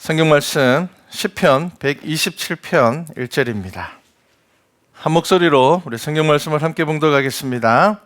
성경 말씀 시편 127편 1절입니다. 한 목소리로 우리 성경 말씀을 함께 봉독하겠습니다.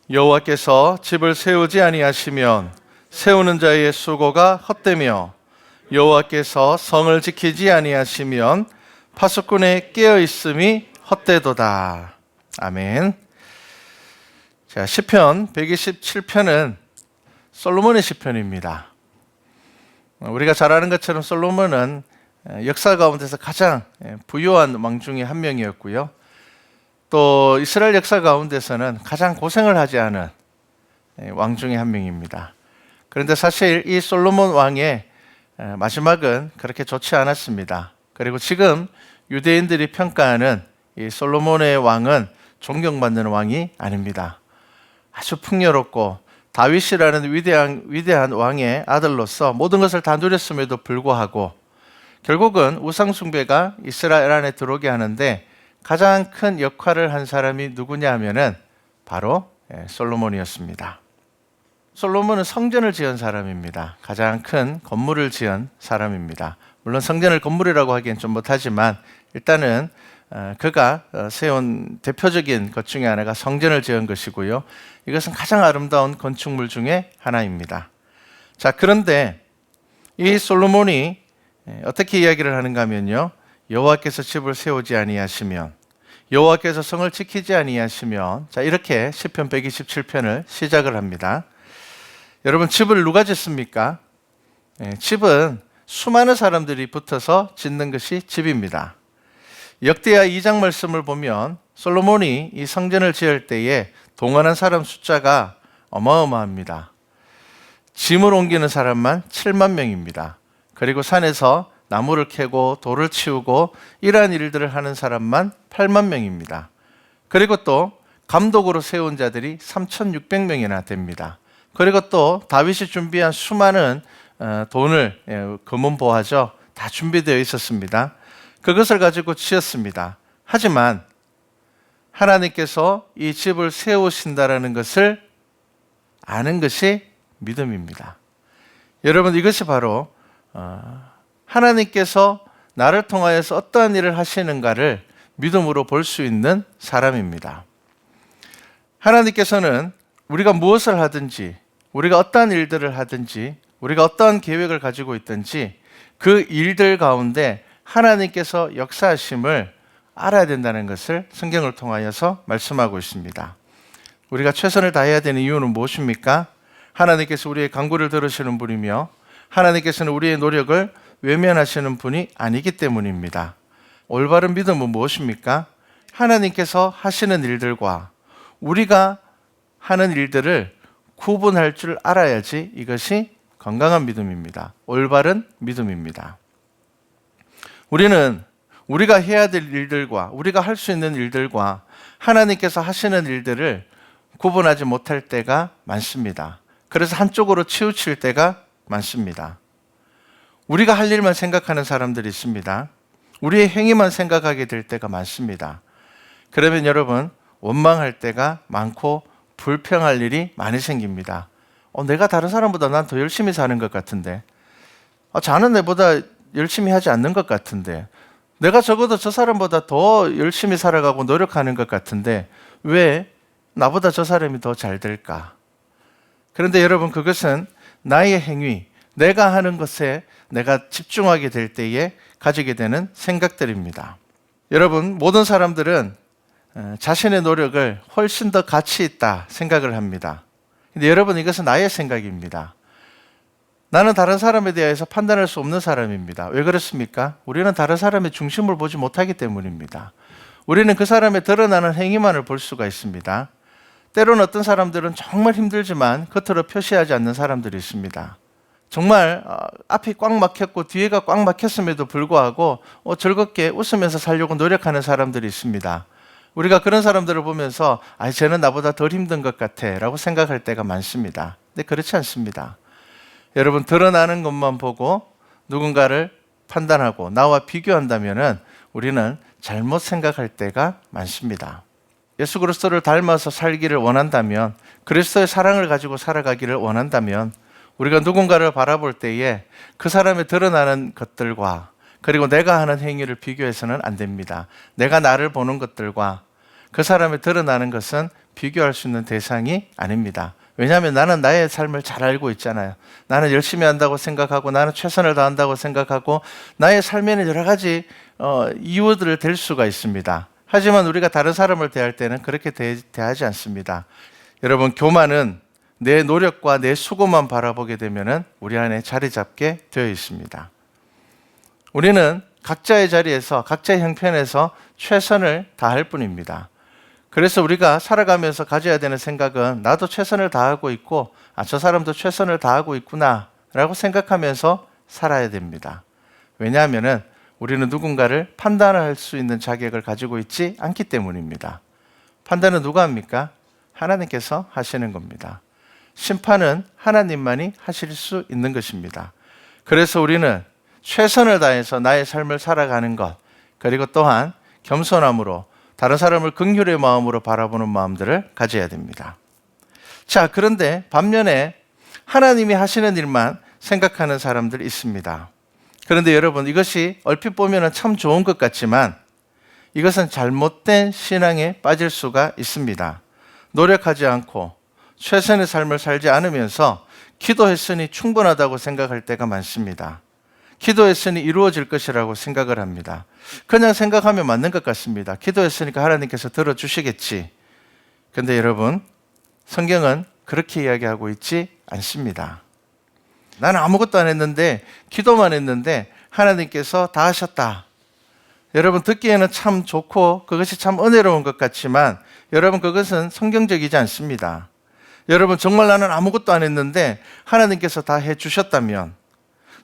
여호와께서 집을 세우지 아니하시면 세우는 자의 수고가 헛되며 여호와께서 성을 지키지 아니하시면 파수꾼의 깨어 있음이 헛되도다. 아멘. 자, 시편 127편은 솔로몬의 시편입니다. 우리가 잘 아는 것처럼 솔로몬은 역사 가운데서 가장 부유한 왕 중에 한 명이었고요. 또 이스라엘 역사 가운데서는 가장 고생을 하지 않은 왕 중에 한 명입니다. 그런데 사실 이 솔로몬 왕의 마지막은 그렇게 좋지 않았습니다. 그리고 지금 유대인들이 평가하는 이 솔로몬의 왕은 존경받는 왕이 아닙니다. 아주 풍요롭고 다윗이라는 위대한 왕의 아들로서 모든 것을 다 누렸음에도 불구하고 결국은 우상숭배가 이스라엘 안에 들어오게 하는데 가장 큰 역할을 한 사람이 누구냐 하면은 바로 솔로몬이었습니다. 솔로몬은 성전을 지은 사람입니다. 가장 큰 건물을 지은 사람입니다. 물론 성전을 건물이라고 하기엔 좀 못하지만 일단은 그가 세운 대표적인 것 중에 하나가 성전을 지은 것이고요. 이것은 가장 아름다운 건축물 중에 하나입니다. 자, 그런데 이 솔로몬이 어떻게 이야기를 하는가 하면요. 여호와께서 집을 세우지 아니하시면, 여호와께서 성을 지키지 아니하시면, 자, 이렇게 시편 127편을 시작을 합니다. 여러분, 집을 누가 짓습니까? 집은 수많은 사람들이 붙어서 짓는 것이 집입니다. 역대하 2장 말씀을 보면 솔로몬이 이 성전을 지을 때에 동원한 사람 숫자가 어마어마합니다. 짐을 옮기는 사람만 7만 명입니다. 그리고 산에서 나무를 캐고 돌을 치우고 이러한 일들을 하는 사람만 8만 명입니다. 그리고 또 감독으로 세운 자들이 3,600명이나 됩니다. 그리고 또 다윗이 준비한 수많은 돈을, 금은보화죠, 다 준비되어 있었습니다. 그것을 가지고 지었습니다. 하지만 하나님께서 이 집을 세우신다라는 것을 아는 것이 믿음입니다. 여러분, 이것이 바로 하나님께서 나를 통하여서 어떠한 일을 하시는가를 믿음으로 볼 수 있는 사람입니다. 하나님께서는 우리가 무엇을 하든지, 우리가 어떠한 일들을 하든지, 우리가 어떠한 계획을 가지고 있든지 그 일들 가운데 하나님께서 역사하심을 알아야 된다는 것을 성경을 통하여서 말씀하고 있습니다. 우리가 최선을 다해야 되는 이유는 무엇입니까? 하나님께서 우리의 간구를 들으시는 분이며 하나님께서는 우리의 노력을 외면하시는 분이 아니기 때문입니다. 올바른 믿음은 무엇입니까? 하나님께서 하시는 일들과 우리가 하는 일들을 구분할 줄 알아야지 이것이 건강한 믿음입니다. 올바른 믿음입니다. 우리는 우리가 해야 될 일들과 우리가 할 수 있는 일들과 하나님께서 하시는 일들을 구분하지 못할 때가 많습니다. 그래서 한쪽으로 치우칠 때가 많습니다. 우리가 할 일만 생각하는 사람들이 있습니다. 우리의 행위만 생각하게 될 때가 많습니다. 그러면 여러분, 원망할 때가 많고 불평할 일이 많이 생깁니다. 내가 다른 사람보다 난 더 열심히 사는 것 같은데, 자는 내보다 열심히 하지 않는 것 같은데, 내가 적어도 저 사람보다 더 열심히 살아가고 노력하는 것 같은데 왜 나보다 저 사람이 더 잘 될까? 그런데 여러분, 그것은 나의 행위, 내가 하는 것에 내가 집중하게 될 때에 가지게 되는 생각들입니다. 여러분, 모든 사람들은 자신의 노력을 훨씬 더 가치 있다 생각을 합니다. 근데 여러분, 이것은 나의 생각입니다. 나는 다른 사람에 대해서 판단할 수 없는 사람입니다. 왜 그렇습니까? 우리는 다른 사람의 중심을 보지 못하기 때문입니다. 우리는 그 사람의 드러나는 행위만을 볼 수가 있습니다. 때로는 어떤 사람들은 정말 힘들지만 겉으로 표시하지 않는 사람들이 있습니다. 정말 앞이 꽉 막혔고 뒤에가 꽉 막혔음에도 불구하고 즐겁게 웃으면서 살려고 노력하는 사람들이 있습니다. 우리가 그런 사람들을 보면서 쟤는 나보다 덜 힘든 것 같아 라고 생각할 때가 많습니다. 근데 그렇지 않습니다. 여러분, 드러나는 것만 보고 누군가를 판단하고 나와 비교한다면 우리는 잘못 생각할 때가 많습니다. 예수 그리스도를 닮아서 살기를 원한다면, 그리스도의 사랑을 가지고 살아가기를 원한다면 우리가 누군가를 바라볼 때에 그 사람의 드러나는 것들과 그리고 내가 하는 행위를 비교해서는 안 됩니다. 내가 나를 보는 것들과 그 사람의 드러나는 것은 비교할 수 있는 대상이 아닙니다. 왜냐하면 나는 나의 삶을 잘 알고 있잖아요. 나는 열심히 한다고 생각하고 나는 최선을 다한다고 생각하고 나의 삶에는 여러 가지 이유들을 댈 수가 있습니다. 하지만 우리가 다른 사람을 대할 때는 그렇게 대하지 않습니다. 여러분, 교만은 내 노력과 내 수고만 바라보게 되면 우리 안에 자리 잡게 되어 있습니다. 우리는 각자의 자리에서 각자의 형편에서 최선을 다할 뿐입니다. 그래서 우리가 살아가면서 가져야 되는 생각은 나도 최선을 다하고 있고 저 사람도 최선을 다하고 있구나 라고 생각하면서 살아야 됩니다. 왜냐하면 우리는 누군가를 판단할 수 있는 자격을 가지고 있지 않기 때문입니다. 판단은 누가 합니까? 하나님께서 하시는 겁니다. 심판은 하나님만이 하실 수 있는 것입니다. 그래서 우리는 최선을 다해서 나의 삶을 살아가는 것, 그리고 또한 겸손함으로 다른 사람을 긍휼의 마음으로 바라보는 마음들을 가져야 됩니다. 자, 그런데 반면에 하나님이 하시는 일만 생각하는 사람들이 있습니다. 그런데 여러분, 이것이 얼핏 보면 참 좋은 것 같지만 이것은 잘못된 신앙에 빠질 수가 있습니다. 노력하지 않고 최선의 삶을 살지 않으면서 기도했으니 충분하다고 생각할 때가 많습니다. 기도했으니 이루어질 것이라고 생각을 합니다. 그냥 생각하면 맞는 것 같습니다. 기도했으니까 하나님께서 들어주시겠지. 그런데 여러분, 성경은 그렇게 이야기하고 있지 않습니다. 나는 아무것도 안 했는데 기도만 했는데 하나님께서 다 하셨다. 여러분, 듣기에는 참 좋고 그것이 참 은혜로운 것 같지만 여러분, 그것은 성경적이지 않습니다. 여러분, 정말 나는 아무것도 안 했는데 하나님께서 다 해주셨다면,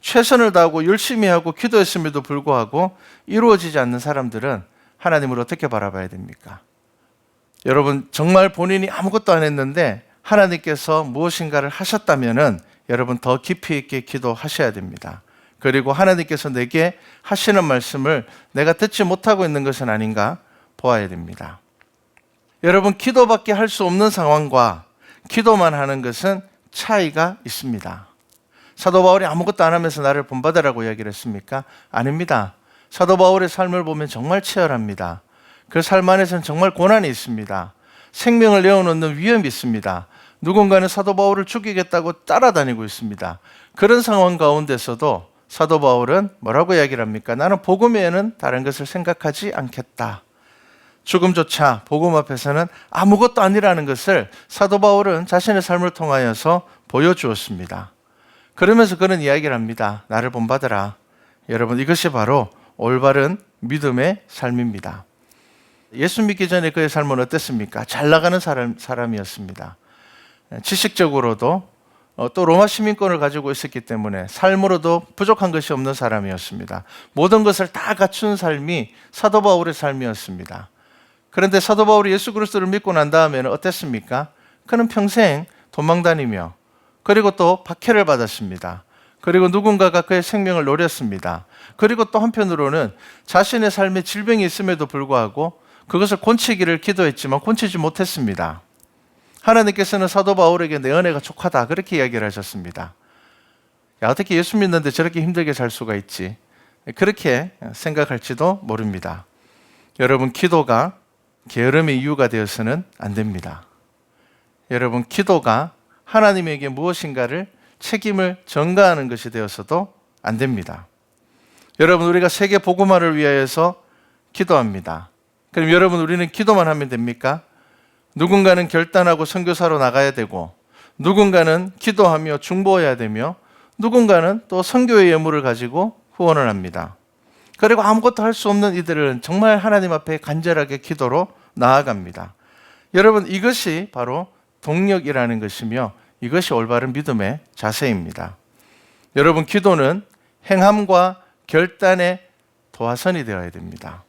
최선을 다하고 열심히 하고 기도했음에도 불구하고 이루어지지 않는 사람들은 하나님을 어떻게 바라봐야 됩니까? 여러분, 정말 본인이 아무것도 안 했는데 하나님께서 무엇인가를 하셨다면은 여러분, 더 깊이 있게 기도하셔야 됩니다. 그리고 하나님께서 내게 하시는 말씀을 내가 듣지 못하고 있는 것은 아닌가 보아야 됩니다. 여러분, 기도밖에 할 수 없는 상황과 기도만 하는 것은 차이가 있습니다. 사도 바울이 아무것도 안 하면서 나를 본받으라고 이야기를 했습니까? 아닙니다. 사도 바울의 삶을 보면 정말 치열합니다. 그 삶 안에서는 정말 고난이 있습니다. 생명을 내어놓는 위험이 있습니다. 누군가는 사도 바울을 죽이겠다고 따라다니고 있습니다. 그런 상황 가운데서도 사도 바울은 뭐라고 이야기를 합니까? 나는 복음 외에는 다른 것을 생각하지 않겠다. 죽음조차 복음 앞에서는 아무것도 아니라는 것을 사도 바울은 자신의 삶을 통하여서 보여주었습니다. 그러면서 그런 이야기를 합니다. 나를 본받으라. 여러분, 이것이 바로 올바른 믿음의 삶입니다. 예수 믿기 전에 그의 삶은 어땠습니까? 잘 나가는 사람이었습니다. 지식적으로도 또 로마 시민권을 가지고 있었기 때문에 삶으로도 부족한 것이 없는 사람이었습니다. 모든 것을 다 갖춘 삶이 사도 바울의 삶이었습니다. 그런데 사도 바울이 예수 그리스도를 믿고 난 다음에는 어땠습니까? 그는 평생 도망다니며 그리고 또 박해를 받았습니다. 그리고 누군가가 그의 생명을 노렸습니다. 그리고 또 한편으로는 자신의 삶에 질병이 있음에도 불구하고 그것을 고치기를 기도했지만 고치지 못했습니다. 하나님께서는 사도 바울에게 내 은혜가 족하다 그렇게 이야기를 하셨습니다. 야, 어떻게 예수 믿는데 저렇게 힘들게 살 수가 있지? 그렇게 생각할지도 모릅니다. 여러분, 기도가 게으름의 이유가 되어서는 안 됩니다. 여러분, 기도가 하나님에게 무엇인가를 책임을 전가하는 것이 되어서도 안 됩니다. 여러분, 우리가 세계 복음화를 위하여서 기도합니다. 그럼 여러분, 우리는 기도만 하면 됩니까? 누군가는 결단하고 선교사로 나가야 되고, 누군가는 기도하며 중보해야 되며, 누군가는 또 선교의 예물을 가지고 후원을 합니다. 그리고 아무것도 할 수 없는 이들은 정말 하나님 앞에 간절하게 기도로 나아갑니다. 여러분, 이것이 바로 동력이라는 것이며 이것이 올바른 믿음의 자세입니다. 여러분, 기도는 행함과 결단의 도화선이 되어야 됩니다.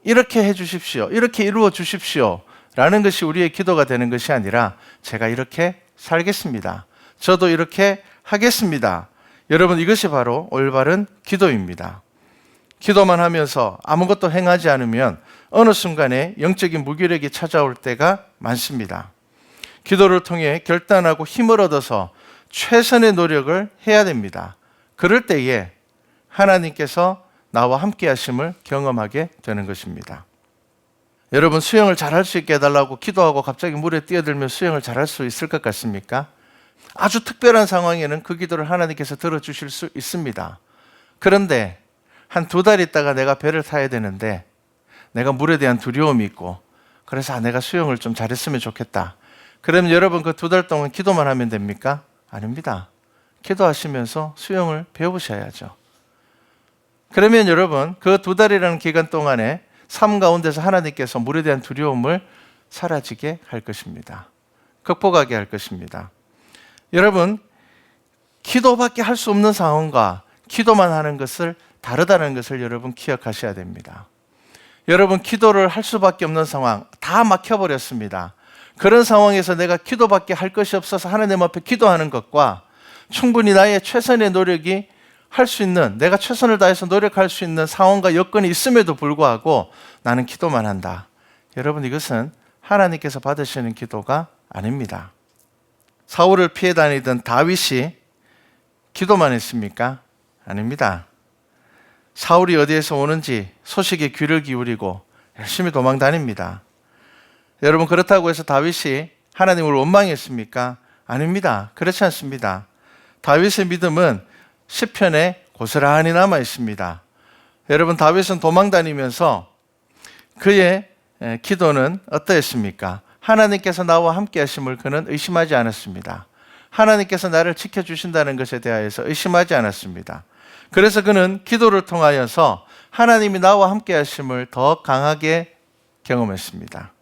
이렇게 해 주십시오. 이렇게 이루어 주십시오. 라는 것이 우리의 기도가 되는 것이 아니라 제가 이렇게 살겠습니다. 저도 이렇게 하겠습니다. 여러분, 이것이 바로 올바른 기도입니다. 기도만 하면서 아무것도 행하지 않으면 어느 순간에 영적인 무기력이 찾아올 때가 많습니다. 기도를 통해 결단하고 힘을 얻어서 최선의 노력을 해야 됩니다. 그럴 때에 하나님께서 나와 함께 하심을 경험하게 되는 것입니다. 여러분, 수영을 잘할 수 있게 해달라고 기도하고 갑자기 물에 뛰어들면 수영을 잘할 수 있을 것 같습니까? 아주 특별한 상황에는 그 기도를 하나님께서 들어주실 수 있습니다. 그런데 한 2달 있다가 내가 배를 타야 되는데 내가 물에 대한 두려움이 있고 그래서 내가 수영을 좀 잘했으면 좋겠다. 그러면 여러분 그 2달 동안 기도만 하면 됩니까? 아닙니다. 기도하시면서 수영을 배우셔야죠. 그러면 여러분 그 2달이라는 기간 동안에 삶 가운데서 하나님께서 물에 대한 두려움을 사라지게 할 것입니다. 극복하게 할 것입니다. 여러분, 기도밖에 할 수 없는 상황과 기도만 하는 것을 다르다는 것을 여러분 기억하셔야 됩니다. 여러분, 기도를 할 수밖에 없는 상황, 다 막혀버렸습니다. 그런 상황에서 내가 기도밖에 할 것이 없어서 하나님 앞에 기도하는 것과 충분히 나의 최선의 노력이 할 수 있는, 내가 최선을 다해서 노력할 수 있는 상황과 여건이 있음에도 불구하고 나는 기도만 한다. 여러분, 이것은 하나님께서 받으시는 기도가 아닙니다. 사울을 피해 다니던 다윗이 기도만 했습니까? 아닙니다. 사울이 어디에서 오는지 소식에 귀를 기울이고 열심히 도망 다닙니다. 여러분, 그렇다고 해서 다윗이 하나님을 원망했습니까? 아닙니다. 그렇지 않습니다. 다윗의 믿음은 시편에 고스란히 남아 있습니다. 여러분, 다윗은 도망 다니면서 그의 기도는 어떠했습니까? 하나님께서 나와 함께 하심을 그는 의심하지 않았습니다. 하나님께서 나를 지켜주신다는 것에 대하여서 의심하지 않았습니다. 그래서 그는 기도를 통하여서 하나님이 나와 함께 하심을 더 강하게 경험했습니다.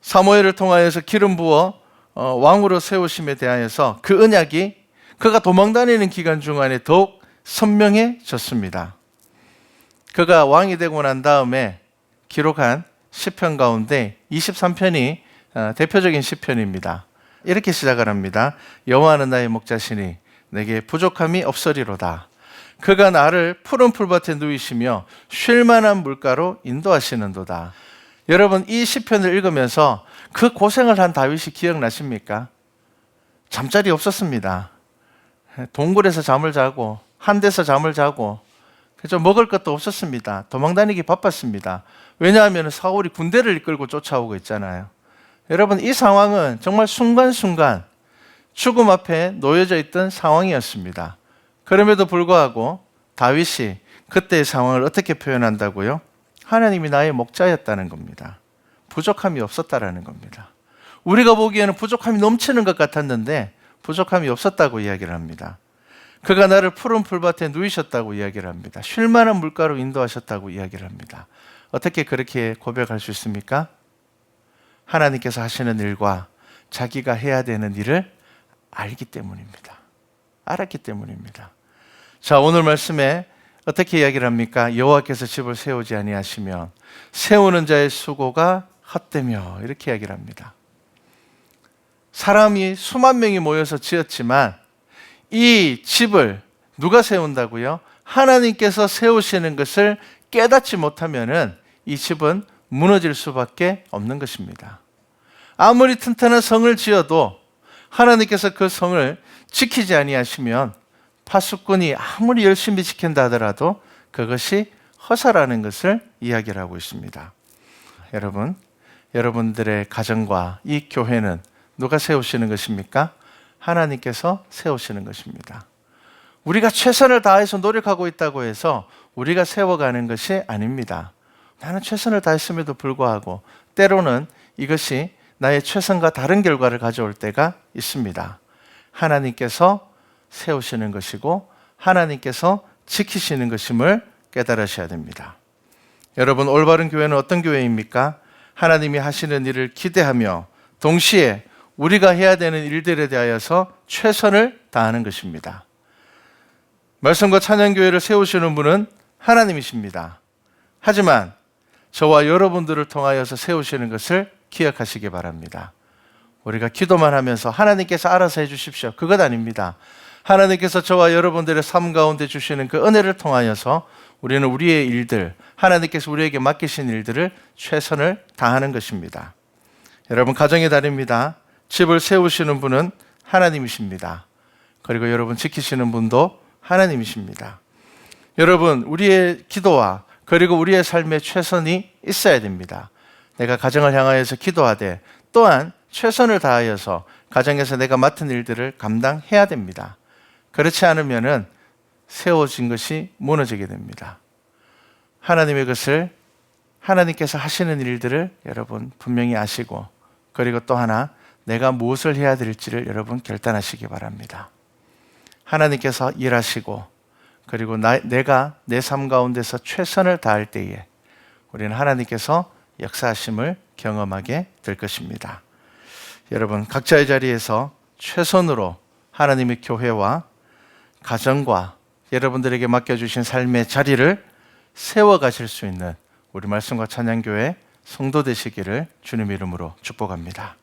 사무엘을 통하여서 기름 부어 왕으로 세우심에 대하여서 그 언약이 그가 도망다니는 기간 중간에 더욱 선명해졌습니다. 그가 왕이 되고 난 다음에 기록한 시편 가운데 23편이 대표적인 시편입니다. 이렇게 시작을 합니다. 여호와는 나의 목자시니 내게 부족함이 없으리로다. 그가 나를 푸른 풀밭에 누이시며 쉴 만한 물가로 인도하시는도다. 여러분, 이 시편을 읽으면서 그 고생을 한 다윗이 기억나십니까? 잠자리 없었습니다. 동굴에서 잠을 자고 한 데서 잠을 자고 그저 먹을 것도 없었습니다. 도망다니기 바빴습니다. 왜냐하면 사울이 군대를 이끌고 쫓아오고 있잖아요. 여러분, 이 상황은 정말 순간순간 죽음 앞에 놓여져 있던 상황이었습니다. 그럼에도 불구하고 다윗이 그때의 상황을 어떻게 표현한다고요? 하나님이 나의 목자였다는 겁니다. 부족함이 없었다라는 겁니다. 우리가 보기에는 부족함이 넘치는 것 같았는데 부족함이 없었다고 이야기를 합니다. 그가 나를 푸른 풀밭에 누이셨다고 이야기를 합니다. 쉴 만한 물가로 인도하셨다고 이야기를 합니다. 어떻게 그렇게 고백할 수 있습니까? 하나님께서 하시는 일과 자기가 해야 되는 일을 알기 때문입니다. 알았기 때문입니다. 자, 오늘 말씀에 어떻게 이야기를 합니까? 여호와께서 집을 세우지 아니하시면 세우는 자의 수고가 헛되며, 이렇게 이야기를 합니다. 사람이 수만 명이 모여서 지었지만 이 집을 누가 세운다고요? 하나님께서 세우시는 것을 깨닫지 못하면은 이 집은 무너질 수밖에 없는 것입니다. 아무리 튼튼한 성을 지어도 하나님께서 그 성을 지키지 아니하시면 파수꾼이 아무리 열심히 지킨다 하더라도 그것이 허사라는 것을 이야기를 하고 있습니다. 여러분, 여러분들의 가정과 이 교회는 누가 세우시는 것입니까? 하나님께서 세우시는 것입니다. 우리가 최선을 다해서 노력하고 있다고 해서 우리가 세워가는 것이 아닙니다. 나는 최선을 다했음에도 불구하고 때로는 이것이 나의 최선과 다른 결과를 가져올 때가 있습니다. 하나님께서 세우시는 것이고 하나님께서 지키시는 것임을 깨달으셔야 됩니다. 여러분, 올바른 교회는 어떤 교회입니까? 하나님이 하시는 일을 기대하며 동시에 우리가 해야 되는 일들에 대하여서 최선을 다하는 것입니다. 말씀과 찬양교회를 세우시는 분은 하나님이십니다. 하지만 저와 여러분들을 통하여서 세우시는 것을 기억하시기 바랍니다. 우리가 기도만 하면서 하나님께서 알아서 해주십시오, 그것 아닙니다. 하나님께서 저와 여러분들의 삶 가운데 주시는 그 은혜를 통하여서 우리는 우리의 일들, 하나님께서 우리에게 맡기신 일들을 최선을 다하는 것입니다. 여러분, 가정의 달입니다. 집을 세우시는 분은 하나님이십니다. 그리고 여러분 지키시는 분도 하나님이십니다. 여러분, 우리의 기도와 그리고 우리의 삶에 최선이 있어야 됩니다. 내가 가정을 향하여서 기도하되 또한 최선을 다하여서 가정에서 내가 맡은 일들을 감당해야 됩니다. 그렇지 않으면은 세워진 것이 무너지게 됩니다. 하나님의 것을 하나님께서 하시는 일들을 여러분 분명히 아시고, 그리고 또 하나 내가 무엇을 해야 될지를 여러분 결단하시기 바랍니다. 하나님께서 일하시고, 그리고 내가 내 삶 가운데서 최선을 다할 때에 우리는 하나님께서 역사하심을 경험하게 될 것입니다. 여러분, 각자의 자리에서 최선으로 하나님의 교회와 가정과 여러분들에게 맡겨주신 삶의 자리를 세워가실 수 있는 우리 말씀과 찬양교회 성도 되시기를 주님 이름으로 축복합니다.